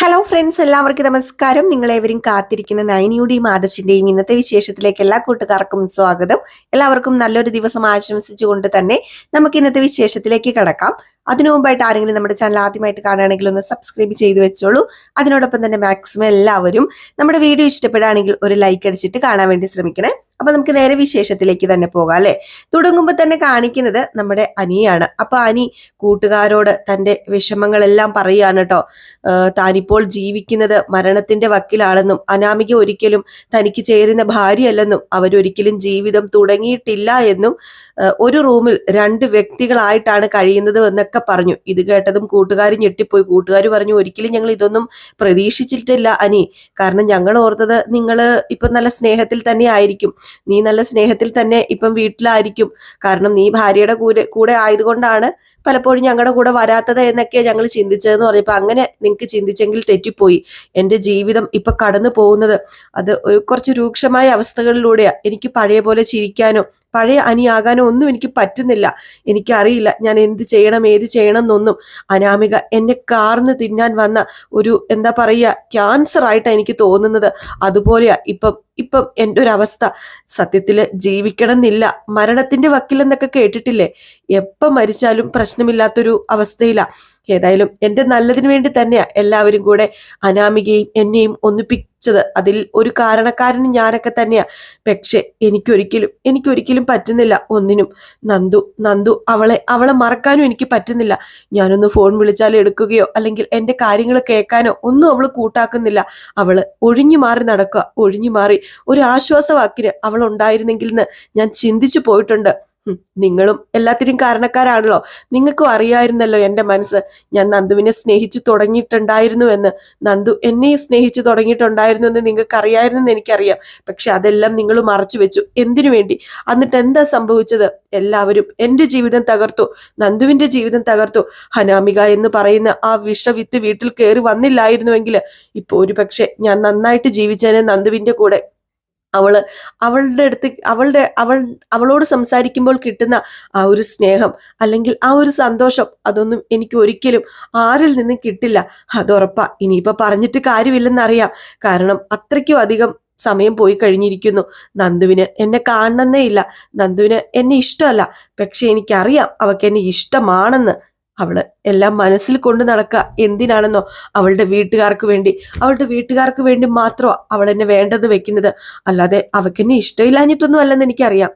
Hello friends, എല്ലാവർക്കും നമസ്കാരം. നിങ്ങളേവരും കാത്തിരിക്കുന്ന നൈനിയുടെയും ആദർശിന്റെയും ഇന്നത്തെ വിശേഷത്തിലേക്ക് എല്ലാ കൂട്ടുകാർക്കും സ്വാഗതം. എല്ലാവർക്കും നല്ലൊരു ദിവസം ആശംസിച്ചുകൊണ്ട് തന്നെ നമുക്ക് ഇന്നത്തെ വിശേഷത്തിലേക്ക് കടക്കാം. അതിനു മുമ്പായിട്ട് ആരെങ്കിലും നമ്മുടെ ചാനൽ ആദ്യമായിട്ട് കാണുകയാണെങ്കിൽ ഒന്ന് സബ്സ്ക്രൈബ് ചെയ്തു വെച്ചോളൂ. അതിനോടൊപ്പം തന്നെ മാക്സിമം എല്ലാവരും നമ്മുടെ വീഡിയോ ഇഷ്ടപ്പെടുകയാണെങ്കിൽ ഒരു ലൈക്ക് അടിച്ചിട്ട് കാണാൻ വേണ്ടി ശ്രമിക്കണേ. അപ്പൊ നമുക്ക് നേരെ വിശേഷത്തിലേക്ക് തന്നെ പോകാം അല്ലെ. തുടങ്ങുമ്പോൾ തന്നെ കാണിക്കുന്നത് നമ്മുടെ അനിയാണ്. അപ്പൊ അനി കൂട്ടുകാരോട് തന്റെ വിഷമങ്ങളെല്ലാം പറയുകയാണ് കേട്ടോ. താനിപ്പോൾ ജീവിക്കുന്നത് മരണത്തിന്റെ വക്കിലാണെന്നും അനാമിക ഒരിക്കലും തനിക്ക് ചേരുന്ന ഭാര്യയല്ലെന്നും അവരൊരിക്കലും ജീവിതം തുടങ്ങിയിട്ടില്ല എന്നും ഒരു റൂമിൽ രണ്ട് വ്യക്തികളായിട്ടാണ് കഴിയുന്നത് എന്നൊക്കെ പറഞ്ഞു. ഇത് കേട്ടതും കൂട്ടുകാർ ഞെട്ടിപ്പോയി. കൂട്ടുകാർ പറഞ്ഞു, ഒരിക്കലും ഞങ്ങൾ ഇതൊന്നും പ്രതീക്ഷിച്ചിട്ടില്ല അനി. കാരണം ഞങ്ങൾ ഓർത്തത് നിങ്ങള് ഇപ്പൊ നല്ല സ്നേഹത്തിൽ തന്നെ ആയിരിക്കും, നീ നല്ല സ്നേഹത്തിൽ തന്നെ ഇപ്പം വീട്ടിലായിരിക്കും. കാരണം നീ ഭാര്യയുടെ കൂടെ ആയതുകൊണ്ടാണ് പലപ്പോഴും ഞങ്ങളുടെ കൂടെ വരാത്തത് എന്നൊക്കെ ഞങ്ങൾ ചിന്തിച്ചതെന്ന് പറഞ്ഞപ്പോ, അങ്ങനെ നിങ്ങൾക്ക് ചിന്തിച്ചെങ്കിൽ തെറ്റിപ്പോയി. എൻ്റെ ജീവിതം ഇപ്പൊ കടന്നു പോകുന്നത് അത് കുറച്ച് രൂക്ഷമായ അവസ്ഥകളിലൂടെയാ. എനിക്ക് പഴയ പോലെ ചിരിക്കാനോ പഴയ അനിയാകാനോ ഒന്നും എനിക്ക് പറ്റുന്നില്ല. എനിക്കറിയില്ല ഞാൻ എന്ത് ചെയ്യണം ഏത് ചെയ്യണം എന്നൊന്നും. അനാമിക എന്നെ കാർന്ന് തിന്നാൻ വന്ന ഒരു എന്താ പറയുക, ക്യാൻസർ ആയിട്ടാണ് എനിക്ക് തോന്നുന്നത്. അതുപോലെയാ ഇപ്പം എൻ്റെ ഒരു അവസ്ഥ. സത്യത്തില് ജീവിക്കണം എന്നില്ല, മരണത്തിന്റെ വക്കിലെന്നൊക്കെ കേട്ടിട്ടില്ലേ? എപ്പം മരിച്ചാലും പ്രശ്നമില്ലാത്തൊരു അവസ്ഥയിലാ. ഏതായാലും എൻ്റെ നല്ലതിന് വേണ്ടി തന്നെയാ എല്ലാവരും കൂടെ അനാമികയും എന്നെയും ഒന്നിപ്പിച്ചത്. അതിൽ ഒരു കാരണക്കാരനും ഞാനൊക്കെ തന്നെയാ. പക്ഷെ എനിക്കൊരിക്കലും പറ്റുന്നില്ല ഒന്നിനും. നന്ദു അവളെ മറക്കാനും എനിക്ക് പറ്റുന്നില്ല. ഞാനൊന്ന് ഫോൺ വിളിച്ചാൽ എടുക്കുകയോ അല്ലെങ്കിൽ എൻ്റെ കാര്യങ്ങൾ കേൾക്കാനോ ഒന്നും അവള് കൂട്ടാക്കുന്നില്ല. അവള് ഒഴിഞ്ഞു മാറി നടക്കുക. ഒഴിഞ്ഞു മാറി ഒരു ആശ്വാസവാക്കിന് അവൾ ഉണ്ടായിരുന്നെങ്കിൽ എന്ന് ഞാൻ ചിന്തിച്ചു പോയിട്ടുണ്ട്. നിങ്ങളും എല്ലാത്തിനും കാരണക്കാരാണല്ലോ. നിങ്ങൾക്കും അറിയായിരുന്നല്ലോ എൻ്റെ മനസ്സ്. ഞാൻ നന്ദുവിനെ സ്നേഹിച്ചു തുടങ്ങിയിട്ടുണ്ടായിരുന്നു എന്ന്, നന്ദു എന്നെ സ്നേഹിച്ചു തുടങ്ങിയിട്ടുണ്ടായിരുന്നു എന്ന് നിങ്ങൾക്ക് അറിയായിരുന്നെന്ന് എനിക്കറിയാം. പക്ഷെ അതെല്ലാം നിങ്ങൾ മറച്ചു വെച്ചു. എന്തിനു വേണ്ടി? എന്നിട്ട് എന്താ സംഭവിച്ചത്? എല്ലാവരും എൻ്റെ ജീവിതം തകർത്തു, നന്ദുവിന്റെ ജീവിതം തകർത്തു. അനാമിക എന്ന് പറയുന്ന ആ വിഷവിത്ത് വീട്ടിൽ കയറി വന്നില്ലായിരുന്നുവെങ്കിൽ ഇപ്പൊ ഒരു പക്ഷെ ഞാൻ നന്നായിട്ട് ജീവിച്ചേനെ നന്ദുവിന്റെ കൂടെ. അവളുടെ അടുത്ത് അവളോട് സംസാരിക്കുമ്പോൾ കിട്ടുന്ന ആ ഒരു സ്നേഹം അല്ലെങ്കിൽ ആ ഒരു സന്തോഷം, അതൊന്നും എനിക്ക് ഒരിക്കലും ആരിൽ നിന്നും കിട്ടില്ല. അതുറപ്പാ. ഇനിയിപ്പൊ പറഞ്ഞിട്ട് കാര്യമില്ലെന്നറിയാം. കാരണം അത്രയ്ക്കും അധികം സമയം പോയി കഴിഞ്ഞിരിക്കുന്നു. നന്ദുവിന് എന്നെ കാണണമെന്നേ ഇല്ല, നന്ദുവിന് എന്നെ ഇഷ്ടമല്ല. പക്ഷെ എനിക്കറിയാം അവൾക്ക് എന്നെ ഇഷ്ടമാണെന്ന്. അവള് എല്ലാം മനസ്സിൽ കൊണ്ട് നടക്കുക. എന്തിനാണെന്നോ? അവളുടെ വീട്ടുകാർക്ക് വേണ്ടി മാത്രമാ അവൾ എന്നെ വേണ്ടത് വെക്കുന്നത്. അല്ലാതെ അവൾക്ക് എന്നെ ഇഷ്ടമില്ലാഞ്ഞിട്ടൊന്നും അല്ലെന്ന് എനിക്കറിയാം.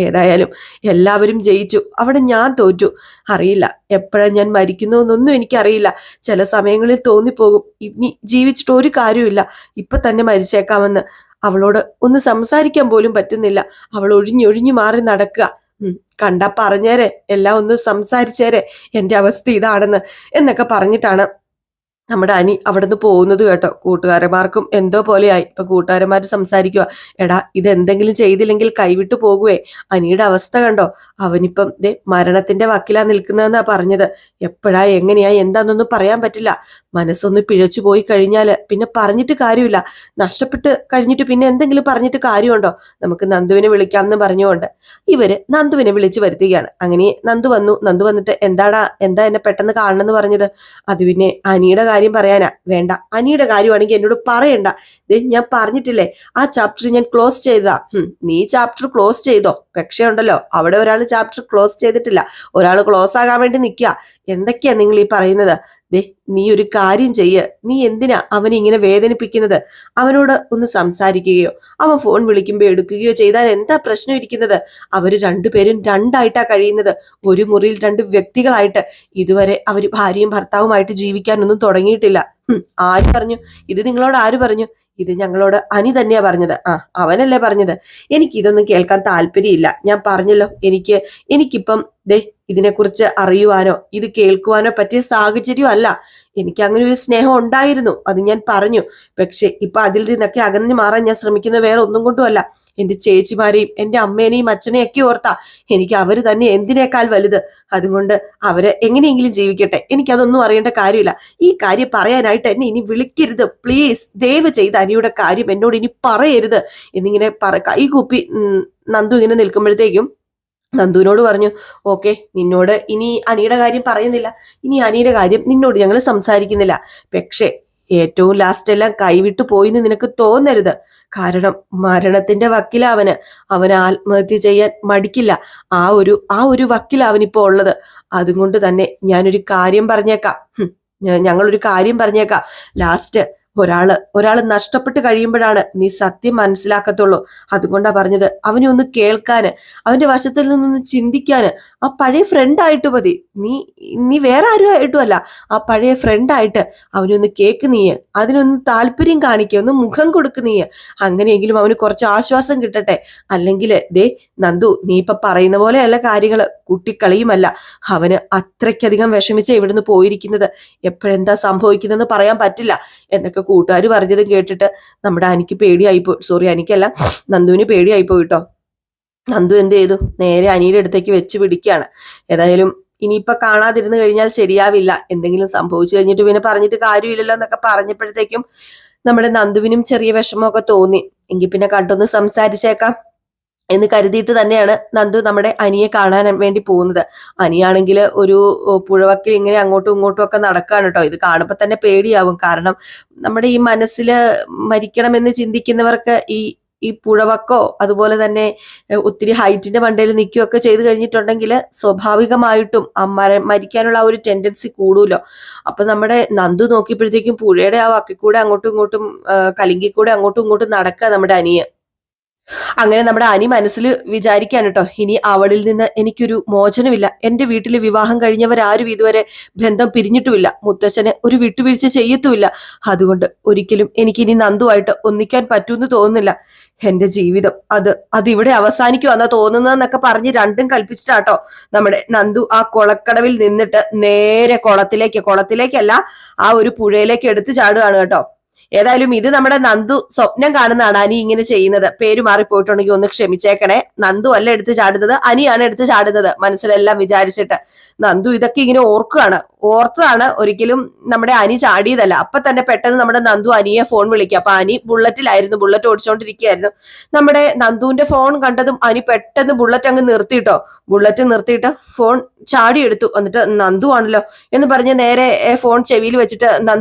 ഏതായാലും എല്ലാവരും ജയിച്ചു, അവിടെ ഞാൻ തോറ്റു. അറിയില്ല എപ്പോഴാ ഞാൻ മരിക്കുന്നു എനിക്കറിയില്ല. ചില സമയങ്ങളിൽ തോന്നിപ്പോകും ഇനി ജീവിച്ചിട്ട് ഒരു കാര്യമില്ല, ഇപ്പൊ തന്നെ മരിച്ചേക്കാമെന്ന്. അവളോട് ഒന്ന് സംസാരിക്കാൻ പോലും പറ്റുന്നില്ല. അവൾ ഒഴിഞ്ഞൊഴിഞ്ഞു മാറി നടക്കുക. കണ്ടാ പറഞ്ഞേരെ, എല്ലാം ഒന്ന് സംസാരിച്ചേരെ, എൻ്റെ അവസ്ഥ ഇതാണെന്ന് എന്നൊക്കെ പറഞ്ഞിട്ടാണ് നമ്മുടെ അനി അവിടെ നിന്ന് പോകുന്നത് കേട്ടോ. കൂട്ടുകാരന്മാർക്കും എന്തോ പോലെയായി. ഇപ്പൊ കൂട്ടുകാരന്മാർ സംസാരിക്കുക, എടാ ഇതെന്തെങ്കിലും ചെയ്തില്ലെങ്കിൽ കൈവിട്ടു പോകുവേ, അനിയുടെ അവസ്ഥ കണ്ടോ, അവനിപ്പം മരണത്തിന്റെ വക്കിലാ നിൽക്കുന്നതെന്നാ പറഞ്ഞത്. എപ്പോഴാ എങ്ങനെയാ എന്താന്നൊന്നും പറയാൻ പറ്റില്ല. മനസ്സൊന്ന് പിഴച്ചു പോയി കഴിഞ്ഞാല് പിന്നെ പറഞ്ഞിട്ട് കാര്യമില്ല. നഷ്ടപ്പെട്ട് കഴിഞ്ഞിട്ട് പിന്നെ എന്തെങ്കിലും പറഞ്ഞിട്ട് കാര്യമുണ്ടോ? നമുക്ക് നന്ദുവിനെ വിളിക്കാമെന്ന് പറഞ്ഞുകൊണ്ട് ഇവര് നന്ദുവിനെ വിളിച്ചു വരുത്തുകയാണ്. അങ്ങനെ നന്ദു വന്നിട്ട് എന്താ എന്നെ പെട്ടെന്ന് കാണണമെന്ന് പറഞ്ഞത്? അത് പിന്നെ അനിയുടെ കാര്യം പറയാനാ. വേണ്ട, അനിയുടെ കാര്യമാണെങ്കിൽ എന്നോട് പറയണ്ട. ഞാൻ പറഞ്ഞിട്ടില്ലേ, ആ ചാപ്റ്റർ ഞാൻ ക്ലോസ് ചെയ്തതാ. നീ ചാപ്റ്റർ ക്ലോസ് ചെയ്തോ? പക്ഷേ ഉണ്ടല്ലോ, അവിടെ ഒരാൾ ചാപ്റ്റർ ക്ലോസ് ചെയ്തിട്ടില്ല, ഒരാൾ ക്ലോസ് ആകാൻ വേണ്ടി നിൽക്കുക. എന്തൊക്കെയാ നിങ്ങൾ ഈ പറയുന്നത്? നീ ഒരു കാര്യം ചെയ്യ്. നീ എന്തിനാ അവനെ ഇങ്ങനെ വേദനിപ്പിക്കുന്നത്? അവനോട് ഒന്ന് സംസാരിക്കുകയോ അവൻ ഫോൺ വിളിക്കുമ്പോൾ എടുക്കുകയോ ചെയ്താൽ എന്താ പ്രശ്നം ഇരിക്കുന്നത്? അവര് രണ്ടുപേരും രണ്ടായിട്ടാ കഴിയുന്നത്, ഒരു മുറിയിൽ രണ്ട് വ്യക്തികളായിട്ട്. ഇതുവരെ അവര് ഭാര്യയും ഭർത്താവുമായിട്ട് ജീവിക്കാനൊന്നും തുടങ്ങിയിട്ടില്ല. ആര് പറഞ്ഞു ഇത്? നിങ്ങളോട് ആര് പറഞ്ഞു ഇത്? ഞങ്ങളോട് അനി തന്നെയാ പറഞ്ഞത്. അവനല്ലേ പറഞ്ഞത്. എനിക്കിതൊന്നും കേൾക്കാൻ താല്പര്യമില്ല. ഞാൻ പറഞ്ഞല്ലോ, എനിക്കിപ്പം ഇതിനെക്കുറിച്ച് അറിയുവാനോ ഇത് കേൾക്കുവാനോ പറ്റിയ സാഹചര്യം അല്ല. എനിക്ക് അങ്ങനെ ഒരു സ്നേഹം ഉണ്ടായിരുന്നു, അത് ഞാൻ പറഞ്ഞു. പക്ഷെ ഇപ്പൊ അതിൽ നിന്നൊക്കെ അകന്നു മാറാൻ ഞാൻ ശ്രമിക്കുന്നത് വേറെ ഒന്നും കൊണ്ടുമല്ല. എന്റെ ചേച്ചിമാരെയും എന്റെ അമ്മേനെയും അച്ഛനെയും ഒക്കെ ഓർത്താ. എനിക്ക് അവര് തന്നെ എന്തിനേക്കാൾ വലുത്. അതുകൊണ്ട് അവര് എങ്ങനെയെങ്കിലും ജീവിക്കട്ടെ, എനിക്കതൊന്നും അറിയേണ്ട കാര്യമില്ല. ഈ കാര്യം പറയാനായിട്ട് എന്നെ ഇനി വിളിക്കരുത് പ്ലീസ്. ദയവ് ചെയ്ത് അനിയുടെ കാര്യം എന്നോട് ഇനി പറയരുത് എന്നിങ്ങനെ കൈകൂപ്പി നന്ദു ഇങ്ങനെ നിൽക്കുമ്പോഴത്തേക്കും നന്ദുവിനോട് പറഞ്ഞു, ഓക്കെ, നിന്നോട് ഇനി അനിയുടെ കാര്യം പറയുന്നില്ല, ഇനി അനിയുടെ കാര്യം നിന്നോട് ഞങ്ങൾ സംസാരിക്കുന്നില്ല. പക്ഷേ ഏറ്റവും ലാസ്റ്റ് എല്ലാം കൈവിട്ടു പോയിന്ന് നിനക്ക് തോന്നരുത്. കാരണം മരണത്തിന്റെ വക്കില അവന് ആത്മഹത്യ ചെയ്യാൻ മടിക്കില്ല. ആ ഒരു വക്കില അവനിപ്പോ ഉള്ളത്. അതുകൊണ്ട് തന്നെ ഞാനൊരു കാര്യം പറഞ്ഞേക്കാം. ഞങ്ങളൊരു കാര്യം പറഞ്ഞേക്കാം. ലാസ്റ്റ് ഒരാള് നഷ്ടപ്പെട്ട് കഴിയുമ്പോഴാണ് നീ സത്യം മനസ്സിലാക്കത്തുള്ളൂ. അതുകൊണ്ടാ പറഞ്ഞത്, അവനെ ഒന്ന് കേൾക്കാന്, അവന്റെ വശത്തിൽ നിന്നൊന്ന് ചിന്തിക്കാന്. ആ പഴയ ഫ്രണ്ട് ആയിട്ട് മതി. നീ നീ വേറെ ആരും ആയിട്ടും അല്ല, ആ പഴയ ഫ്രണ്ട് ആയിട്ട് അവനൊന്ന് കേക്ക് നീ. അതിനൊന്ന് താല്പര്യം കാണിക്കുക, ഒന്ന് മുഖം കൊടുക്ക് നീ. അങ്ങനെയെങ്കിലും അവന് കുറച്ച് ആശ്വാസം കിട്ടട്ടെ. അല്ലെങ്കിൽ ദേ നന്ദു, നീ ഇപ്പൊ പറയുന്ന പോലെയല്ല കാര്യങ്ങള്, കുട്ടിക്കളിയുമല്ല. അവന് അത്രയ്ക്കധികം വിഷമിച്ച ഇവിടുന്ന് പോയിരിക്കുന്നത്. എപ്പോഴെന്താ സംഭവിക്കുന്നതെന്ന് പറയാൻ പറ്റില്ല എന്നൊക്കെ കൂട്ടുകാർ പറഞ്ഞത് കേട്ടിട്ട് നമ്മുടെ അനിക്ക് പേടിയായിപ്പോ, സോറി അനിക്കല്ല, നന്ദുവിന് പേടിയായിപ്പോയി കേട്ടോ. നന്ദു എന്ത് ചെയ്തു, നേരെ അനിയുടെ അടുത്തേക്ക് വെച്ച് പിടിക്കുകയാണ്. ഏതായാലും ഇനിയിപ്പൊ കാണാതിരുന്നു കഴിഞ്ഞാൽ ശരിയാവില്ല, എന്തെങ്കിലും സംഭവിച്ചു കഴിഞ്ഞിട്ട് പിന്നെ പറഞ്ഞിട്ട് കാര്യമില്ലല്ലോ എന്നൊക്കെ പറഞ്ഞപ്പോഴത്തേക്കും നമ്മുടെ നന്ദുവിനും ചെറിയ വിഷമമൊക്കെ തോന്നി. എങ്കിൽ പിന്നെ കണ്ടൊന്ന് സംസാരിച്ചേക്കാം എന്ന് കരുതിയിട്ട് തന്നെയാണ് നന്ദു നമ്മുടെ അനിയെ കാണാൻ വേണ്ടി പോകുന്നത്. അനിയാണെങ്കിൽ ഒരു പുഴവക്കിൽ ഇങ്ങനെ അങ്ങോട്ടും ഇങ്ങോട്ടും ഒക്കെ നടക്കാണ് കേട്ടോ. ഇത് കാണുമ്പോൾ തന്നെ പേടിയാവും. കാരണം നമ്മുടെ ഈ മനസ്സിൽ മരിക്കണമെന്ന് ചിന്തിക്കുന്നവർക്ക് ഈ പുഴവക്കോ അതുപോലെ തന്നെ ഒത്തിരി ഹൈറ്റിന്റെ മണ്ടയിൽ നിൽക്കുകയൊക്കെ ചെയ്തു കഴിഞ്ഞിട്ടുണ്ടെങ്കിൽ സ്വാഭാവികമായിട്ടും മരിക്കാനുള്ള ആ ഒരു ടെൻഡൻസി കൂടുമല്ലോ. അപ്പൊ നമ്മുടെ നന്ദു നോക്കിയപ്പോഴത്തേക്കും പുഴയുടെ ആ വക്കിൽ അങ്ങോട്ടും ഇങ്ങോട്ടും കലിങ്കിക്കൂടെ അങ്ങോട്ടും ഇങ്ങോട്ടും നടക്കുക നമ്മുടെ അനിയെ. അങ്ങനെ നമ്മുടെ അനി മനസ്സിൽ വിചാരിക്കാൻ കേട്ടോ, ഇനി അവളിൽ നിന്ന് എനിക്കൊരു മോചനമില്ല. എന്റെ വീട്ടിൽ വിവാഹം കഴിഞ്ഞവരാരും ഇതുവരെ ബന്ധം പിരിഞ്ഞിട്ടുമില്ല. മുത്തശ്ശന് ഒരു വിട്ടുവീഴ്ച ചെയ്യത്തുമില്ല. അതുകൊണ്ട് ഒരിക്കലും എനിക്കിനി നന്ദുവായിട്ട് ഒന്നിക്കാൻ പറ്റൂന്ന് തോന്നുന്നില്ല. എന്റെ ജീവിതം അതിവിടെ അവസാനിക്കുവാന്നാ തോന്നുന്നതെന്നൊക്കെ പറഞ്ഞ് രണ്ടും കൽപ്പിച്ചിട്ടാട്ടോ നമ്മുടെ നന്ദു ആ കുളക്കടവിൽ നിന്നിട്ട് നേരെ കുളത്തിലേക്കല്ല, ആ ഒരു പുഴയിലേക്ക് എടുത്തു ചാടുകയാണ് കേട്ടോ. ഏതായാലും ഇത് നമ്മുടെ നന്ദു സ്വപ്നം കാണുന്നതാണ് അനി ഇങ്ങനെ ചെയ്യുന്നത്. പേര് മാറിപ്പോയിട്ടുണ്ടെങ്കിൽ ഒന്ന് ക്ഷമിച്ചേക്കണേ. നന്ദു അല്ല എടുത്ത് ചാടുന്നത്, അനിയാണ് എടുത്ത് ചാടുന്നത് മനസ്സിലെല്ലാം വിചാരിച്ചിട്ട്. നന്ദു ഇതൊക്കെ ഇങ്ങനെ ഓർത്തതാണ്, ഒരിക്കലും നമ്മുടെ അനി ചാടിയതല്ല. അപ്പൊ തന്നെ പെട്ടെന്ന് നമ്മുടെ നന്ദു അനിയെ ഫോൺ വിളിക്കുക. അപ്പൊ അനി ബുള്ളറ്റ് ഓടിച്ചോണ്ടിരിക്കുകയായിരുന്നു. നമ്മുടെ നന്ദുവിന്റെ ഫോൺ കണ്ടതും അനി പെട്ടെന്ന് ബുള്ളറ്റ് അങ്ങ് നിർത്തിയിട്ട് ഫോൺ ചാടിയെടുത്തു. എന്നിട്ട് നന്ദു ആണല്ലോ എന്ന് പറഞ്ഞ് നേരെ ഫോൺ ചെവിയിൽ വെച്ചിട്ട്,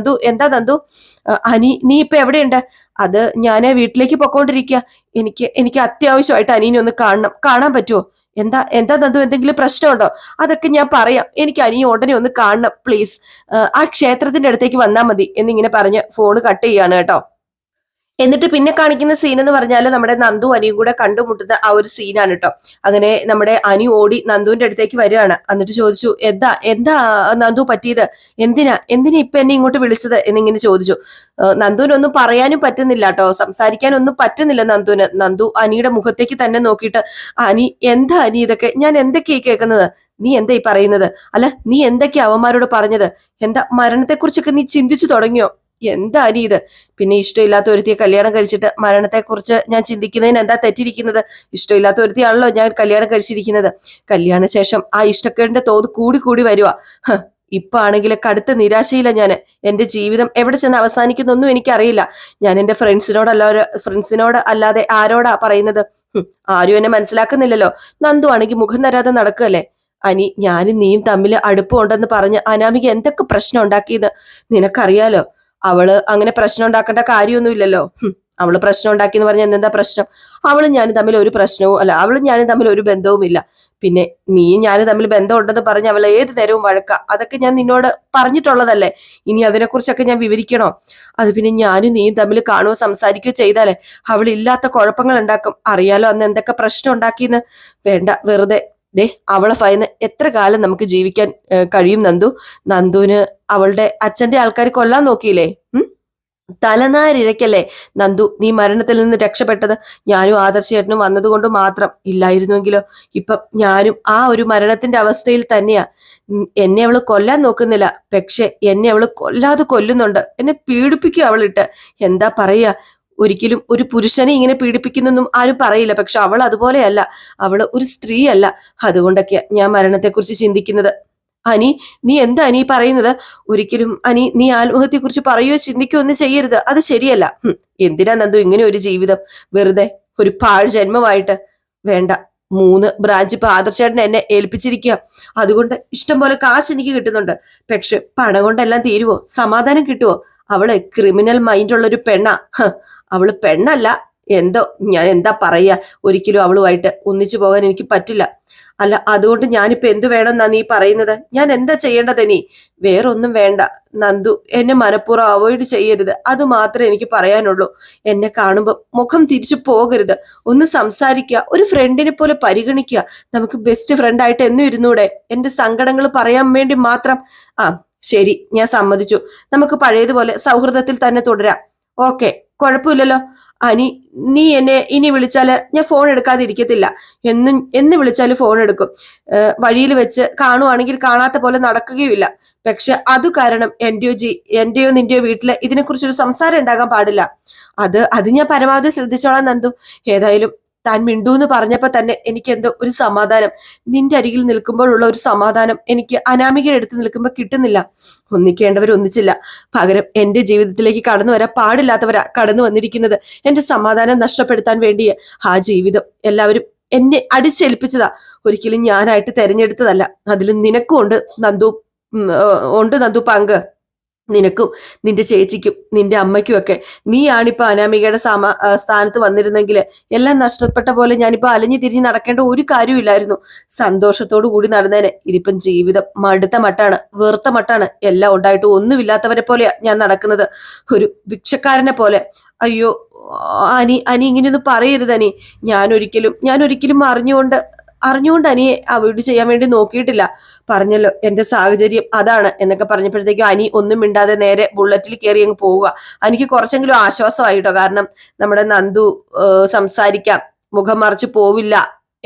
എന്താ നന്ദു, നീ ഇപ്പൊ എവിടെയുണ്ട്? അത് ഞാൻ വീട്ടിലേക്ക് പൊക്കോണ്ടിരിക്കുക. എനിക്ക് അത്യാവശ്യമായിട്ട് അനീനെ ഒന്ന് കാണാൻ പറ്റുമോ? എന്താ നന്ദു, എന്തെങ്കിലും പ്രശ്നമുണ്ടോ? അതൊക്കെ ഞാൻ പറയാം. എനിക്ക് അനിയെ ഉടനെ ഒന്ന് കാണണം പ്ലീസ്. ആ ക്ഷേത്രത്തിന്റെ അടുത്തേക്ക് വന്നാൽ മതി എന്നിങ്ങനെ പറഞ്ഞ് ഫോണ് കട്ട് ചെയ്യാണ് കേട്ടോ. എന്നിട്ട് പിന്നെ കാണിക്കുന്ന സീൻ എന്ന് പറഞ്ഞാൽ നമ്മുടെ നന്ദു അനിയും കൂടെ കണ്ടുമുട്ടുന്ന ആ ഒരു സീനാണ് കേട്ടോ. അങ്ങനെ നമ്മുടെ അനി ഓടി നന്ദുവിന്റെ അടുത്തേക്ക് വരികയാണ്. എന്നിട്ട് ചോദിച്ചു, എന്താ നന്ദു പറ്റിയത്? എന്തിനാ ഇപ്പൊ എന്നെ ഇങ്ങോട്ട് വിളിച്ചത് എന്നിങ്ങനെ ചോദിച്ചു. നന്ദുവിനൊന്നും പറയാനും പറ്റുന്നില്ല കേട്ടോ, സംസാരിക്കാനൊന്നും പറ്റുന്നില്ല നന്ദുവിന്. നന്ദു അനിയുടെ മുഖത്തേക്ക് തന്നെ നോക്കിയിട്ട്, എന്താ അനി ഇതൊക്കെ? ഞാൻ എന്തൊക്കെയായി കേൾക്കുന്നത്? നീ എന്താ ഈ പറയുന്നത്? അല്ല, നീ എന്തൊക്കെയാ അവന്മാരോട് പറഞ്ഞത്? എന്താ മരണത്തെക്കുറിച്ചൊക്കെ നീ ചിന്തിച്ചു തുടങ്ങിയോ? എന്താ അനി ഇത്? പിന്നെ ഇഷ്ടമില്ലാത്ത ഒരുത്തിയെ കല്യാണം കഴിച്ചിട്ട് മരണത്തെക്കുറിച്ച് ഞാൻ ചിന്തിക്കുന്നതിന് എന്താ തെറ്റിരിക്കുന്നത്? ഇഷ്ടമില്ലാത്ത ഒരുത്തിയാണല്ലോ ഞാൻ കല്യാണം കഴിച്ചിരിക്കുന്നത്. കല്യാണ ശേഷം ആ ഇഷ്ടക്കേടിന്റെ തോത് കൂടി വരുവാ. ഇപ്പൊ ആണെങ്കിൽ കടുത്ത നിരാശയില്ല ഞാൻ. എന്റെ ജീവിതം എവിടെ ചെന്ന് അവസാനിക്കുന്നൊന്നും എനിക്കറിയില്ല. ഞാൻ എന്റെ ഫ്രണ്ട്സിനോട് അല്ലാതെ ആരോടാ പറയുന്നത്? ആരും എന്നെ മനസ്സിലാക്കുന്നില്ലല്ലോ. നന്ദു ആണെങ്കിൽ മുഖം തരാതെ നടക്കുകയല്ലേ. അനി, ഞാനും നീയും തമ്മിൽ അടുപ്പമുണ്ടെന്ന് പറഞ്ഞ് അനാമിക എന്തൊക്കെ പ്രശ്നം ഉണ്ടാക്കിയെന്ന് നിനക്കറിയാലോ. അവള് അങ്ങനെ പ്രശ്നം ഉണ്ടാക്കേണ്ട കാര്യമൊന്നുമില്ലല്ലോ. അവള് പ്രശ്നം ഉണ്ടാക്കിയെന്ന് പറഞ്ഞാൽ എന്താ പ്രശ്നം? അവളും ഞാനും തമ്മിൽ ഒരു പ്രശ്നവും അല്ല, അവളും ഞാനും തമ്മിൽ ഒരു ബന്ധവുമില്ല. പിന്നെ നീയും ഞാനും തമ്മിൽ ബന്ധമുണ്ടെന്ന് പറഞ്ഞ് അവൾ ഏത് നേരവും വഴക്ക. അതൊക്കെ ഞാൻ നിന്നോട് പറഞ്ഞിട്ടുള്ളതല്ലേ. ഇനി അതിനെക്കുറിച്ചൊക്കെ ഞാൻ വിവരിക്കണോ? അത് പിന്നെ ഞാനും നീയും തമ്മിൽ കാണുകയോ സംസാരിക്കുകയോ ചെയ്താലേ അവൾ ഇല്ലാത്ത കുഴപ്പങ്ങൾ ഉണ്ടാക്കും. അറിയാലോ അന്ന് എന്തൊക്കെ പ്രശ്നം ഉണ്ടാക്കിയെന്ന്. വേണ്ട, വെറുതെ അവളെ ഭയന്ന് എത്ര കാലം നമുക്ക് ജീവിക്കാൻ കഴിയും നന്ദുവിന് അവളുടെ അച്ഛന്റെ ആൾക്കാർ കൊല്ലാൻ നോക്കിയില്ലേ? തലനാരിഴക്കല്ലേ നന്ദു നീ മരണത്തിൽ നിന്ന് രക്ഷപ്പെട്ടത്. ഞാനും ആദർശേട്ടനും വന്നതുകൊണ്ട് മാത്രം. ഇല്ലായിരുന്നുവെങ്കിലോ ഇപ്പം ഞാനും ആ ഒരു മരണത്തിന്റെ അവസ്ഥയിൽ തന്നെയാ. എന്നെ അവള് കൊല്ലാൻ നോക്കുന്നില്ല, പക്ഷെ എന്നെ അവള് കൊല്ലാതെ കൊല്ലുന്നുണ്ട്. എന്നെ പീഡിപ്പിക്കും അവളിട്ട്. എന്താ പറയാ, ഒരിക്കലും ഒരു പുരുഷനെ ഇങ്ങനെ പീഡിപ്പിക്കുന്നൊന്നും ആരും പറയില്ല. പക്ഷെ അവൾ അതുപോലെയല്ല. അവള് ഒരു സ്ത്രീയല്ല. അതുകൊണ്ടൊക്കെയാ ഞാൻ മരണത്തെക്കുറിച്ച് ചിന്തിക്കുന്നത്. അനി, നീ എന്താ അനി പറയുന്നത്? ഒരിക്കലും അനി നീ ആത്മഹത്യയെക്കുറിച്ച് പറയുകയോ ചിന്തിക്കുകയോ ഒന്നും ചെയ്യരുത്. അത് ശരിയല്ല. എന്തിനാ നന്ദു ഇങ്ങനെ ഒരു ജീവിതം? വെറുതെ ഒരു പാഴ് ജന്മമായിട്ട്. വേണ്ട, 3 ബ്രാഞ്ച് ഇപ്പൊ ആദർശേട്ടൻ എന്നെ ഏൽപ്പിച്ചിരിക്കുക. അതുകൊണ്ട് ഇഷ്ടം പോലെ കാശ് എനിക്ക് കിട്ടുന്നുണ്ട്. പക്ഷെ പണം കൊണ്ടെല്ലാം തീരുവോ? സമാധാനം കിട്ടുവോ? അവള് ക്രിമിനൽ മൈൻഡുള്ള ഒരു പെണ്ണാ. അവള് പെണ്ണല്ല. എന്തോ ഞാൻ എന്താ പറയാ, ഒരിക്കലും അവളുമായിട്ട് ഒന്നിച്ചു പോകാൻ എനിക്ക് പറ്റില്ല. അല്ല, അതുകൊണ്ട് ഞാനിപ്പോ എന്തു വേണമെന്നാ നീ പറയുന്നത്? ഞാൻ എന്താ ചെയ്യേണ്ടത് നീ? വേറൊന്നും വേണ്ട നന്ദു, എന്നെ മനഃപൂർവ്വം അവോയ്ഡ് ചെയ്യരുത്, അത് മാത്രമേ എനിക്ക് പറയാനുള്ളൂ. എന്നെ കാണുമ്പോൾ മുഖം തിരിച്ചു പോകരുത്. ഒന്ന് സംസാരിക്കുക, ഒരു ഫ്രണ്ടിനെ പോലെ പരിഗണിക്കുക. നമുക്ക് ബെസ്റ്റ് ഫ്രണ്ട് ആയിട്ട് എന്നും ഇരുന്നൂടെ? എന്റെ സങ്കടങ്ങൾ പറയാൻ വേണ്ടി മാത്രം. ആ ശരി, ഞാൻ സമ്മതിച്ചു. നമുക്ക് പഴയതുപോലെ സൗഹൃദത്തിൽ തന്നെ തുടരാം. ഓക്കെ, കുഴപ്പമില്ലല്ലോ. അനി, നീ എന്നെ ഇനി വിളിച്ചാല് ഞാൻ ഫോൺ എടുക്കാതെ ഇരിക്കത്തില്ല. എന്ന് വിളിച്ചാലും ഫോൺ എടുക്കും. വഴിയിൽ വെച്ച് കാണുവാണെങ്കിൽ കാണാത്ത പോലെ നടക്കുകയുമില്ല. പക്ഷെ അത് കാരണം എന്റെയോ നിന്റെയോ വീട്ടില് ഇതിനെക്കുറിച്ചൊരു സംസാരം ഉണ്ടാകാൻ പാടില്ല. അത് ഞാൻ പരമാവധി ശ്രദ്ധിച്ചോളാം നന്ദു. ഏതായാലും താൻ മിണ്ടൂന്ന് പറഞ്ഞപ്പോ തന്നെ എനിക്ക് എന്തോ ഒരു സമാധാനം. നിന്റെ അരികിൽ നിൽക്കുമ്പോഴുള്ള ഒരു സമാധാനം എനിക്ക് അനാമികയുടെ അടുത്ത് നിൽക്കുമ്പോൾ കിട്ടുന്നില്ല. ഒന്നിക്കേണ്ടവർ ഒന്നിച്ചില്ല, പകരം എന്റെ ജീവിതത്തിലേക്ക് കടന്നു വരാൻ പാടില്ലാത്തവരാ കടന്നു വന്നിരിക്കുന്നത്. എന്റെ സമാധാനം നഷ്ടപ്പെടുത്താൻ വേണ്ടി ആ ജീവിതം എല്ലാവരും എന്നെ അടിച്ചേൽപ്പിച്ചതാ. ഒരിക്കലും ഞാനായിട്ട് തെരഞ്ഞെടുത്തതല്ല. അതിൽ നിനക്കും ഉണ്ട് നന്ദു, ഉണ്ട് നന്ദു പങ്ക്. നിനക്കും നിന്റെ ചേച്ചിക്കും നിന്റെ അമ്മയ്ക്കും ഒക്കെ. നീയാണിപ്പോ അനാമികയുടെ സ്ഥാനത്ത് വന്നിരുന്നെങ്കിൽ എല്ലാം നഷ്ടപ്പെട്ട പോലെ ഞാനിപ്പോ അലഞ്ഞു തിരിഞ്ഞ് നടക്കേണ്ട ഒരു കാര്യമില്ലായിരുന്നു. സന്തോഷത്തോടു കൂടി നടന്നേനെ. ഇതിപ്പം ജീവിതം മടുത്ത മട്ടാണ്, വെറുത്ത മട്ടാണ്. എല്ലാം ഉണ്ടായിട്ട് ഒന്നുമില്ലാത്തവരെ പോലെയാ ഞാൻ നടക്കുന്നത്, ഒരു ഭിക്ഷക്കാരനെ പോലെ. അയ്യോ അനി ഇങ്ങനെയൊന്നും പറയരുത് അനി. ഞാനൊരിക്കലും അറിഞ്ഞുകൊണ്ട് അനിയെ അവോയ്ഡ് ചെയ്യാൻ വേണ്ടി നോക്കിയിട്ടില്ല. പറഞ്ഞല്ലോ എന്റെ സാഹചര്യം അതാണ് എന്നൊക്കെ പറഞ്ഞപ്പോഴത്തേക്കും അനി ഒന്നും മിണ്ടാതെ നേരെ ബുള്ളറ്റിൽ കയറി അങ്ങ് പോവുക. എനിക്ക് കുറച്ചെങ്കിലും ആശ്വാസമായിട്ടോ. കാരണം നമ്മുടെ നന്ദു സംസാരിക്കാം, മുഖം മറച്ചു പോവില്ല,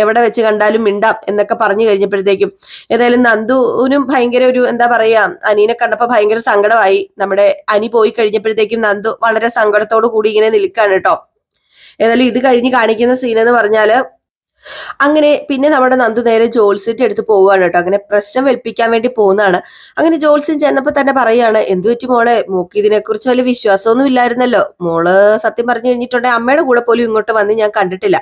എവിടെ വെച്ച് കണ്ടാലും മിണ്ടാം എന്നൊക്കെ പറഞ്ഞു കഴിഞ്ഞപ്പോഴത്തേക്കും ഏതായാലും നന്ദുവിനും ഭയങ്കര ഒരു എന്താ പറയാ, അനീനെ കണ്ടപ്പോ ഭയങ്കര സങ്കടമായി. നമ്മുടെ അനി പോയി കഴിഞ്ഞപ്പോഴത്തേക്കും നന്ദു വളരെ സങ്കടത്തോടു കൂടി ഇങ്ങനെ നിൽക്കാണ് കേട്ടോ. ഏതായാലും ഇത് കഴിഞ്ഞ് കാണിക്കുന്ന സീൻ എന്ന് പറഞ്ഞാല് അങ്ങനെ പിന്നെ നമ്മുടെ നന്ദു നേരെ ജോത്സ്യന്റെ അടുത്ത് പോവുകയാണ് കേട്ടോ. അങ്ങനെ പ്രശ്നം വെൽപ്പിക്കാൻ വേണ്ടി പോകുന്നതാണ്. അങ്ങനെ ജോത്സ്യൻ ചെന്നപ്പോ തന്നെ പറയാണ്, എന്തു പറ്റി മോളെ, മോക്ക് ഇതിനെ കുറിച്ച് വലിയ വിശ്വാസമൊന്നും ഇല്ലായിരുന്നല്ലോ. മോള് സത്യം പറഞ്ഞു കഴിഞ്ഞിട്ടുണ്ടെങ്കിൽ അമ്മയുടെ കൂടെ പോലും ഇങ്ങോട്ട് വന്ന് ഞാൻ കണ്ടിട്ടില്ല.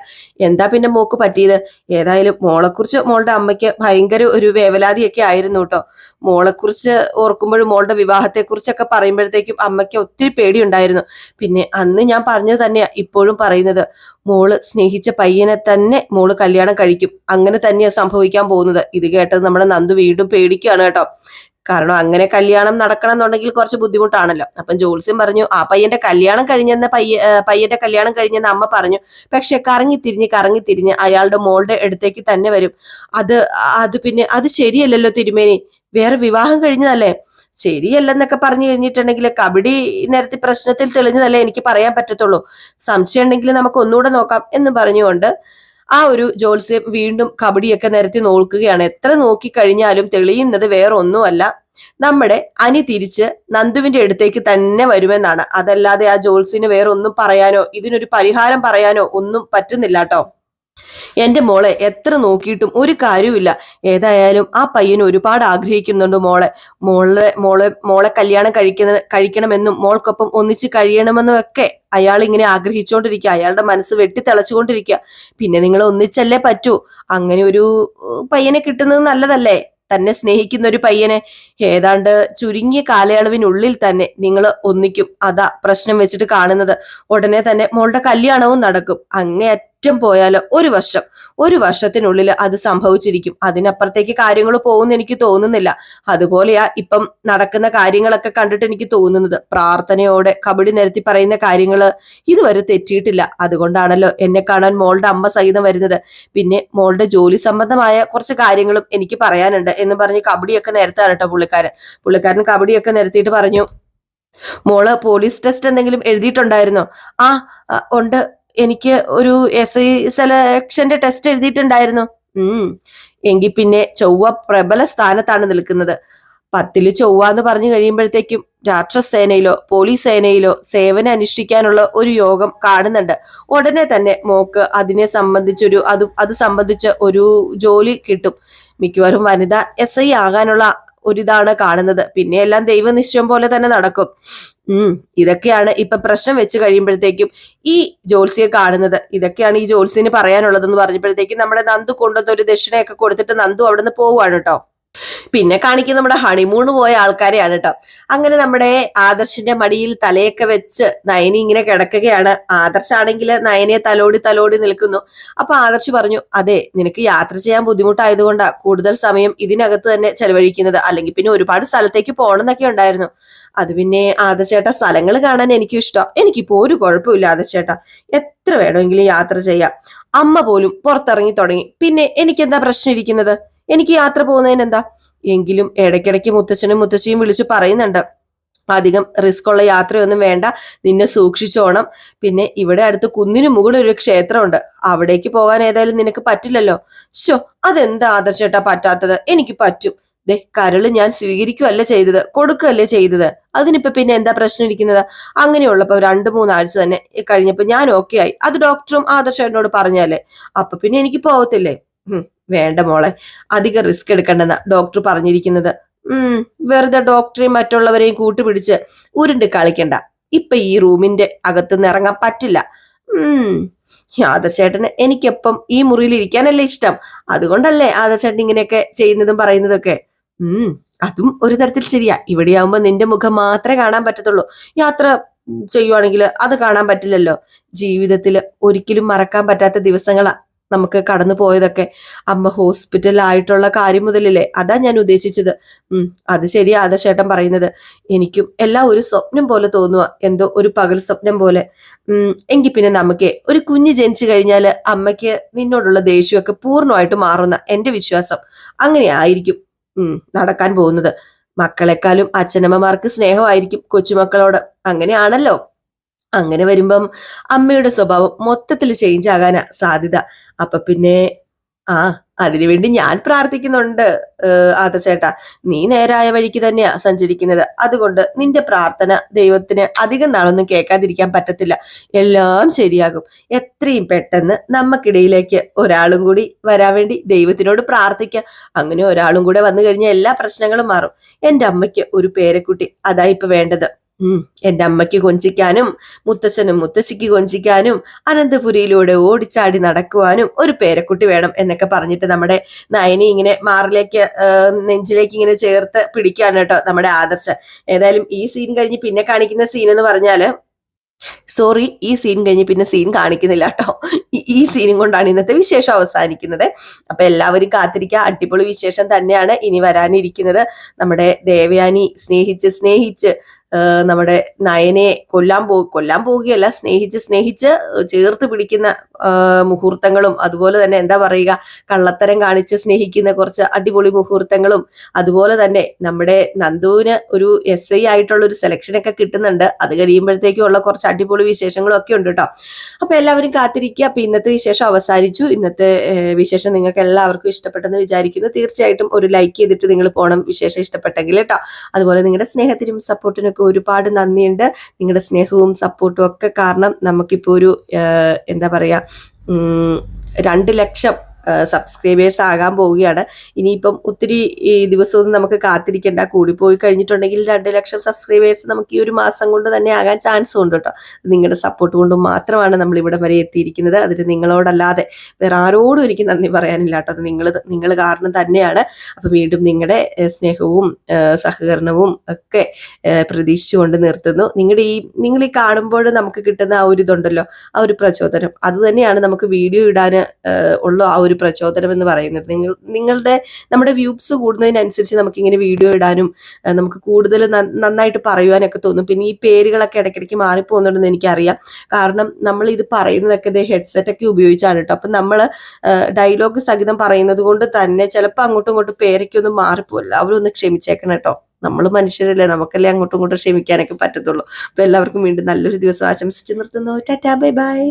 എന്താ പിന്നെ മോക്ക് പറ്റിയത്? ഏതായാലും മോളെക്കുറിച്ച് മോളുടെ അമ്മയ്ക്ക് ഭയങ്കര ഒരു വേവലാതിയൊക്കെ ആയിരുന്നു കേട്ടോ. മോളെക്കുറിച്ച് ഓർക്കുമ്പോഴും മോളുടെ വിവാഹത്തെക്കുറിച്ചൊക്കെ പറയുമ്പോഴത്തേക്കും അമ്മയ്ക്ക് ഒത്തിരി പേടിയുണ്ടായിരുന്നു. പിന്നെ അന്ന് ഞാൻ പറഞ്ഞത് തന്നെയാ ഇപ്പോഴും പറയുന്നത്, മോള് സ്നേഹിച്ച പയ്യനെ തന്നെ മോള് കല്യാണം കഴിക്കും, അങ്ങനെ തന്നെയാ സംഭവിക്കാൻ പോകുന്നത്. ഇത് കേട്ടത് നമ്മുടെ നന്ദു വീണ്ടും പേടിക്കുകയാണ് കേട്ടോ. കാരണം അങ്ങനെ കല്യാണം നടക്കണം എന്നുണ്ടെങ്കിൽ കുറച്ച് ബുദ്ധിമുട്ടാണല്ലോ. അപ്പം ജോത്സ്യം പറഞ്ഞു, ആ പയ്യന്റെ കല്യാണം കഴിഞ്ഞെന്ന് പയ്യന്റെ കല്യാണം കഴിഞ്ഞെന്ന് അമ്മ പറഞ്ഞു. പക്ഷെ കറങ്ങി തിരിഞ്ഞ് അയാളുടെ മോളുടെ അടുത്തേക്ക് തന്നെ വരും. അത് പിന്നെ അത് ശരിയല്ലല്ലോ തിരുമേനി, വേറെ വിവാഹം കഴിഞ്ഞതല്ലേ. ശരിയല്ലെന്നൊക്കെ പറഞ്ഞു കഴിഞ്ഞിട്ടുണ്ടെങ്കിൽ കബഡി നേരത്തെ പ്രശ്നത്തിൽ തെളിഞ്ഞതല്ലേ എനിക്ക് പറയാൻ പറ്റത്തുള്ളൂ. സംശയം ഉണ്ടെങ്കിൽ നമുക്ക് ഒന്നുകൂടെ നോക്കാം എന്ന് പറഞ്ഞുകൊണ്ട് ആ ഒരു ജോത്സ്യം വീണ്ടും കബഡിയൊക്കെ നിരത്തി നോക്കുകയാണ്. എത്ര നോക്കി കഴിഞ്ഞാലും തെളിയുന്നത് വേറെ ഒന്നുമല്ല, നമ്മുടെ അനി തിരിച്ച് നന്ദുവിന്റെ അടുത്തേക്ക് തന്നെ വരുമെന്നാണ്. അതല്ലാതെ ആ ജോത്സ്യന് വേറെ ഒന്നും പറയാനോ ഇതിനൊരു പരിഹാരം പറയാനോ ഒന്നും പറ്റുന്നില്ല കേട്ടോ. എന്റെ മോളെ എത്ര നോക്കിയിട്ടും ഒരു കാര്യമില്ല. ഏതായാലും ആ പയ്യൻ ഒരുപാട് ആഗ്രഹിക്കുന്നുണ്ട് മോളെ കല്യാണം കഴിക്കണമെന്നും മോൾക്കൊപ്പം ഒന്നിച്ച് കഴിയണമെന്നും ഒക്കെ അയാൾ ഇങ്ങനെ ആഗ്രഹിച്ചുകൊണ്ടിരിക്കുക. അയാളുടെ മനസ്സ് വെട്ടിത്തിളച്ചുകൊണ്ടിരിക്കുക. പിന്നെ നിങ്ങൾ ഒന്നിച്ചല്ലേ പറ്റൂ. അങ്ങനെ ഒരു പയ്യനെ കിട്ടുന്നത് നല്ലതല്ലേ? തന്നെ സ്നേഹിക്കുന്ന ഒരു പയ്യനെ ഏതാണ്ട് ചുരുങ്ങിയ കാലയളവിനുള്ളിൽ തന്നെ നിങ്ങൾ ഒന്നിക്കും. അതാ പ്രശ്നം വെച്ചിട്ട് കാണുന്നത്. ഉടനെ തന്നെ മോളുടെ കല്യാണവും നടക്കും. അങ്ങേയറ്റം പോയാലോ ഒരു വർഷത്തിനുള്ളിൽ അത് സംഭവിച്ചിരിക്കും. അതിനപ്പുറത്തേക്ക് കാര്യങ്ങൾ പോകുമെന്ന് എനിക്ക് തോന്നുന്നില്ല. അതുപോലെയാ ഇപ്പം നടക്കുന്ന കാര്യങ്ങളൊക്കെ കണ്ടിട്ട് എനിക്ക് തോന്നുന്നത്. പ്രാർത്ഥനയോടെ കബഡി നിരത്തി പറയുന്ന കാര്യങ്ങള് ഇതുവരെ തെറ്റിയിട്ടില്ല. അതുകൊണ്ടാണല്ലോ എന്നെ കാണാൻ മോളുടെ അമ്മ സഹിതം വരുന്നത്. പിന്നെ മോളുടെ ജോലി സംബന്ധമായ കുറച്ച് കാര്യങ്ങളും എനിക്ക് പറയാനുണ്ട് എന്ന് പറഞ്ഞ് കബഡിയൊക്കെ നിരത്താണ് കേട്ടോ പുള്ളിക്കാരൻ കബഡിയൊക്കെ നിരത്തിയിട്ട് പറഞ്ഞു, മോള് പോലീസ് ടെസ്റ്റ് എന്തെങ്കിലും എഴുതിയിട്ടുണ്ടായിരുന്നോ? ആ ഉണ്ട്, എനിക്ക് ഒരു SI സെലക്ഷന്റെ ടെസ്റ്റ് എഴുതിയിട്ടുണ്ടായിരുന്നു. എങ്കിൽ പിന്നെ ചൊവ്വ പ്രബല സ്ഥാനത്താണ് നിൽക്കുന്നത്. 10 ചൊവ്വ എന്ന് പറഞ്ഞു കഴിയുമ്പോഴത്തേക്കും രാഷ്ട്രസേനയിലോ പോലീസ് സേനയിലോ സേവനം അനുഷ്ഠിക്കാനുള്ള ഒരു യോഗം കാണുന്നുണ്ട്. ഉടനെ തന്നെ മോക്ക് അതിനെ സംബന്ധിച്ചൊരു അത് സംബന്ധിച്ച ഒരു ജോലി കിട്ടും. മിക്കവാറും വനിതാ SI ആകാനുള്ള ഒരിതാണ് കാണുന്നത്. പിന്നെ എല്ലാം ദൈവനിശ്ചയം പോലെ തന്നെ നടക്കും. ഇതൊക്കെയാണ് ഇപ്പൊ പ്രശ്നം വെച്ച് കഴിയുമ്പോഴത്തേക്കും ഈ ജോത്സ്യെ കാണുന്നത്. ഇതൊക്കെയാണ് ഈ ജോത്സ്യന് പറയാനുള്ളതെന്ന് പറഞ്ഞപ്പോഴത്തേക്കും നമ്മുടെ നന്ദു കൊണ്ടുവന്ന ഒരു ദക്ഷിണയൊക്കെ കൊടുത്തിട്ട് നന്ദു അവിടെ നിന്ന് പോവുകയാണ് കേട്ടോ. പിന്നെ കാണിക്കുന്ന നമ്മുടെ ഹണിമൂണ് പോയ ആൾക്കാരെയാണ് കേട്ടോ. അങ്ങനെ നമ്മുടെ ആദർശിന്റെ മടിയിൽ തലയൊക്കെ വെച്ച് നയനി ഇങ്ങനെ കിടക്കുകയാണ്. ആദർശാണെങ്കിൽ നയനെ തലോടി തലോടി നിൽക്കുന്നു. അപ്പൊ ആദർശ് പറഞ്ഞു, അതെ, നിനക്ക് യാത്ര ചെയ്യാൻ ബുദ്ധിമുട്ടായതുകൊണ്ടാ കൂടുതൽ സമയം ഇതിനകത്ത് തന്നെ ചെലവഴിക്കുന്നത്. അല്ലെങ്കിൽ പിന്നെ ഒരുപാട് സ്ഥലത്തേക്ക് പോകണമെന്നൊക്കെ ഉണ്ടായിരുന്നു. അത് പിന്നെ ആദർശേട്ട, സ്ഥലങ്ങൾ കാണാൻ എനിക്കും ഇഷ്ടം. എനിക്കിപ്പോ ഒരു കുഴപ്പമില്ല ആദർശേട്ട, എത്ര വേണമെങ്കിലും യാത്ര ചെയ്യാം. അമ്മ പോലും പുറത്തിറങ്ങി തുടങ്ങി, പിന്നെ എനിക്കെന്താ പ്രശ്നം ഇരിക്കുന്നത്? എനിക്ക് യാത്ര പോകുന്നതിന് എന്താ? എങ്കിലും ഇടയ്ക്കിടയ്ക്ക് മുത്തച്ഛനും മുത്തശ്ശിയും വിളിച്ചു പറയുന്നുണ്ട്, അധികം റിസ്ക് ഉള്ള യാത്രയൊന്നും വേണ്ട, നിന്നെ സൂക്ഷിച്ചോണം. പിന്നെ ഇവിടെ അടുത്ത് കുന്നിന് മുകളിൽ ഒരു ക്ഷേത്രമുണ്ട്, അവിടേക്ക് പോകാൻ ഏതായാലും നിനക്ക് പറ്റില്ലല്ലോ. ശോ, അതെന്താ ആദർശേട്ടാ പറ്റാത്തത്? എനിക്ക് പറ്റും. ദേ, കരള് ഞാൻ സ്വീകരിക്കുകയല്ല ചെയ്തത്, കൊടുക്കുകയല്ലേ ചെയ്തത്. അതിനിപ്പോ പിന്നെ എന്താ പ്രശ്നം ഇരിക്കുന്നത്? അങ്ങനെയുള്ളപ്പോ 2-3 ആഴ്ച തന്നെ കഴിഞ്ഞപ്പോ ഞാൻ ഓക്കെ ആയി. അത് ഡോക്ടറും ആദർശേട്ടനോട് പറഞ്ഞാലേ, അപ്പൊ പിന്നെ എനിക്ക് പോകത്തില്ലേ? വേണ്ട മോളെ, അധികം റിസ്ക് എടുക്കണ്ടെന്ന ഡോക്ടർ പറഞ്ഞിരിക്കുന്നത്. വെറുതെ ഡോക്ടറെയും മറ്റുള്ളവരെയും കൂട്ടുപിടിച്ച് ഉരുണ്ട് കളിക്കണ്ട. ഇപ്പൊ ഈ റൂമിന്റെ അകത്തുനിന്ന് ഇറങ്ങാൻ പറ്റില്ല. ആദർശേട്ടന് എനിക്കെപ്പം ഈ മുറിയിൽ ഇരിക്കാനല്ലേ ഇഷ്ടം. അതുകൊണ്ടല്ലേ ആദർശേട്ടൻ ഇങ്ങനെയൊക്കെ ചെയ്യുന്നതും പറയുന്നതൊക്കെ. അതും ഒരു തരത്തിൽ ശരിയാ. ഇവിടെയാവുമ്പോ നിന്റെ മുഖം മാത്രമേ കാണാൻ പറ്റത്തുള്ളൂ. യാത്ര ചെയ്യുവാണെങ്കിൽ അത് കാണാൻ പറ്റില്ലല്ലോ. ജീവിതത്തിൽ ഒരിക്കലും മറക്കാൻ പറ്റാത്ത ദിവസങ്ങളാ നമുക്ക് കടന്നു പോയതൊക്കെ. അമ്മ ഹോസ്പിറ്റലായിട്ടുള്ള കാര്യം മുതലല്ലേ, അതാ ഞാൻ ഉദ്ദേശിച്ചത്. അത് ശരിയാ ആദർശേട്ടൻ പറയുന്നത്. എനിക്കും എല്ലാം ഒരു സ്വപ്നം പോലെ തോന്നുക, എന്തോ ഒരു പകൽ സ്വപ്നം പോലെ. എങ്കിൽ പിന്നെ നമുക്ക് ഒരു കുഞ്ഞ് ജനിച്ചു കഴിഞ്ഞാൽ അമ്മയ്ക്ക് നിന്നോടുള്ള ദേഷ്യമൊക്കെ പൂർണ്ണമായിട്ട് മാറുന്ന എന്റെ വിശ്വാസം. അങ്ങനെ ആയിരിക്കും നടക്കാൻ പോകുന്നത്. മക്കളെക്കാളും അച്ഛനമ്മമാർക്ക് സ്നേഹമായിരിക്കും കൊച്ചുമക്കളോട്. അങ്ങനെയാണല്ലോ. അങ്ങനെ വരുമ്പം അമ്മയുടെ സ്വഭാവം മൊത്തത്തിൽ ചേഞ്ച് ആകാനാ സാധ്യത. അപ്പൊ പിന്നെ അതിനുവേണ്ടി ഞാൻ പ്രാർത്ഥിക്കുന്നുണ്ട് ആദർശേട്ടാ. നീ നേരായ വഴിക്ക് തന്നെയാ സഞ്ചരിക്കുന്നത്. അതുകൊണ്ട് നിന്റെ പ്രാർത്ഥന ദൈവത്തിന് അധികം നാളൊന്നും കേൾക്കാതിരിക്കാൻ പറ്റത്തില്ല. എല്ലാം ശരിയാകും. എത്രയും പെട്ടെന്ന് നമുക്കിടയിലേക്ക് ഒരാളും കൂടി വരാൻ വേണ്ടി ദൈവത്തിനോട് പ്രാർത്ഥിക്കാം. അങ്ങനെ ഒരാളും കൂടെ വന്നു കഴിഞ്ഞാൽ എല്ലാ പ്രശ്നങ്ങളും മാറും. എന്റെ അമ്മയ്ക്ക് ഒരു പേരക്കുട്ടി, അതാ ഇപ്പൊ വേണ്ടത്. എന്റെ അമ്മയ്ക്ക് കൊഞ്ചിക്കാനും മുത്തശ്ശനും മുത്തശ്ശിക്ക് കൊഞ്ചിക്കാനും അനന്തപുരിയിലൂടെ ഓടിച്ചാടി നടക്കുവാനും ഒരു പേരക്കുട്ടി വേണം എന്നൊക്കെ പറഞ്ഞിട്ട് നമ്മുടെ നയനി ഇങ്ങനെ മാറിലേക്ക് നെഞ്ചിലേക്ക് ഇങ്ങനെ ചേർത്ത് പിടിക്കുകയാണ് കേട്ടോ നമ്മുടെ ആദർശ്. ഏതായാലും ഈ സീൻ കഴിഞ്ഞ് പിന്നെ കാണിക്കുന്ന സീൻ എന്ന് പറഞ്ഞാല്, സോറി, ഈ സീൻ കഴിഞ്ഞ് പിന്നെ സീൻ കാണിക്കുന്നില്ല കേട്ടോ. ഈ സീനും കൊണ്ടാണ് ഇന്നത്തെ വിശേഷം അവസാനിക്കുന്നത്. അപ്പൊ എല്ലാവരും കാത്തിരിക്കുക, അടിപൊളി വിശേഷം തന്നെയാണ് ഇനി വരാനിരിക്കുന്നത്. നമ്മുടെ ദേവയാനി സ്നേഹിച്ച് നമ്മുടെ നയനെ കൊല്ലാൻ പോവുകയല്ല, സ്നേഹിച്ച് ചേർത്ത് പിടിക്കുന്ന മുഹൂർത്തങ്ങളും, അതുപോലെ തന്നെ എന്താ പറയുക, കള്ളത്തരം കാണിച്ച് സ്നേഹിക്കുന്ന കുറച്ച് അടിപൊളി മുഹൂർത്തങ്ങളും, അതുപോലെ തന്നെ നമ്മുടെ നന്ദുവിന് ഒരു SI ആയിട്ടുള്ള ഒരു സെലക്ഷനൊക്കെ കിട്ടുന്നുണ്ട്. അത് കഴിയുമ്പോഴത്തേക്കും ഉള്ള കുറച്ച് അടിപൊളി വിശേഷങ്ങളും ഒക്കെ ഉണ്ട് കേട്ടോ. അപ്പൊ എല്ലാവരും കാത്തിരിക്കുക. അപ്പൊ ഇന്നത്തെ വിശേഷം അവസാനിച്ചു. ഇന്നത്തെ വിശേഷം നിങ്ങൾക്ക് എല്ലാവർക്കും ഇഷ്ടപ്പെട്ടെന്ന് വിചാരിക്കുന്നു. തീർച്ചയായിട്ടും ഒരു ലൈക്ക് ചെയ്തിട്ട് നിങ്ങൾ പോകണം, വിശേഷം ഇഷ്ടപ്പെട്ടെങ്കിൽ കേട്ടോ. അതുപോലെ നിങ്ങളുടെ സ്നേഹത്തിനും സപ്പോർട്ടിനും ഒരുപാട് നന്ദിയുണ്ട്. നിങ്ങളുടെ സ്നേഹവും സപ്പോർട്ടും ഒക്കെ കാരണം നമുക്കിപ്പോ ഒരു എന്താ പറയാ 2 ലക്ഷം സബ്സ്ക്രൈബേഴ്സ് ആകാൻ പോവുകയാണ്. ഇനിയിപ്പം ഒത്തിരി ഈ ദിവസമൊന്നും നമുക്ക് കാത്തിരിക്കേണ്ട. കൂടിപ്പോയി കഴിഞ്ഞിട്ടുണ്ടെങ്കിൽ 2 ലക്ഷം സബ്സ്ക്രൈബേഴ്സ് നമുക്ക് ഈ ഒരു മാസം കൊണ്ട് തന്നെ ആകാൻ ചാൻസ് ഉണ്ട് കേട്ടോ. നിങ്ങളുടെ സപ്പോർട്ട് കൊണ്ട് മാത്രമാണ് നമ്മൾ ഇവിടെ വരെ എത്തിയിരിക്കുന്നത്. അതിന് നിങ്ങളോടല്ലാതെ വേറെ ആരോടും എനിക്ക് നന്ദി പറയാനില്ല കേട്ടോ. അത് നിങ്ങൾ കാരണം തന്നെയാണ്. അപ്പൊ വീണ്ടും നിങ്ങളുടെ സ്നേഹവും സഹകരണവും ഒക്കെ പ്രതീക്ഷിച്ചുകൊണ്ട് നിർത്തുന്നു. നിങ്ങൾ ഈ കാണുമ്പോൾ നമുക്ക് കിട്ടുന്ന ആ ഒരു ഇതുണ്ടല്ലോ, ആ ഒരു പ്രചോദനം, അത് തന്നെയാണ് നമുക്ക് വീഡിയോ ഇടാൻ ഉള്ള ആ ഒരു പ്രചോദനം എന്ന് പറയുന്നത്. നമ്മുടെ വ്യൂസ് കൂടുന്നതിനനുസരിച്ച് നമുക്ക് ഇങ്ങനെ വീഡിയോ ഇടാനും നമുക്ക് കൂടുതൽ നന്നായിട്ട് പറയുവാനൊക്കെ തോന്നും. പിന്നെ ഈ പേരുകളൊക്കെ ഇടയ്ക്കിടയ്ക്ക് മാറിപ്പോകുന്നുണ്ടെന്ന് എനിക്കറിയാം. കാരണം നമ്മൾ ഇത് പറയുന്നതൊക്കെ ഹെഡ്സെറ്റ് ഒക്കെ ഉപയോഗിച്ചാണ് കേട്ടോ. അപ്പൊ നമ്മൾ ഡയലോഗ് സഹിതം പറയുന്നത് കൊണ്ട് തന്നെ ചിലപ്പോൾ അങ്ങോട്ടും ഇങ്ങോട്ടും പേരൊക്കെ ഒന്ന് മാറിപ്പോല്ല. അവരൊന്ന് ക്ഷമിച്ചേക്കണം കേട്ടോ. നമ്മൾ മനുഷ്യരല്ലേ, നമുക്കല്ലേ അങ്ങോട്ടും ഇങ്ങോട്ടും ക്ഷമിക്കാനൊക്കെ പറ്റത്തുള്ളൂ. അപ്പൊ എല്ലാവർക്കും വീണ്ടും നല്ലൊരു ദിവസം ആശംസിച്ച് നിർത്തുന്നു. Tata, bye bye.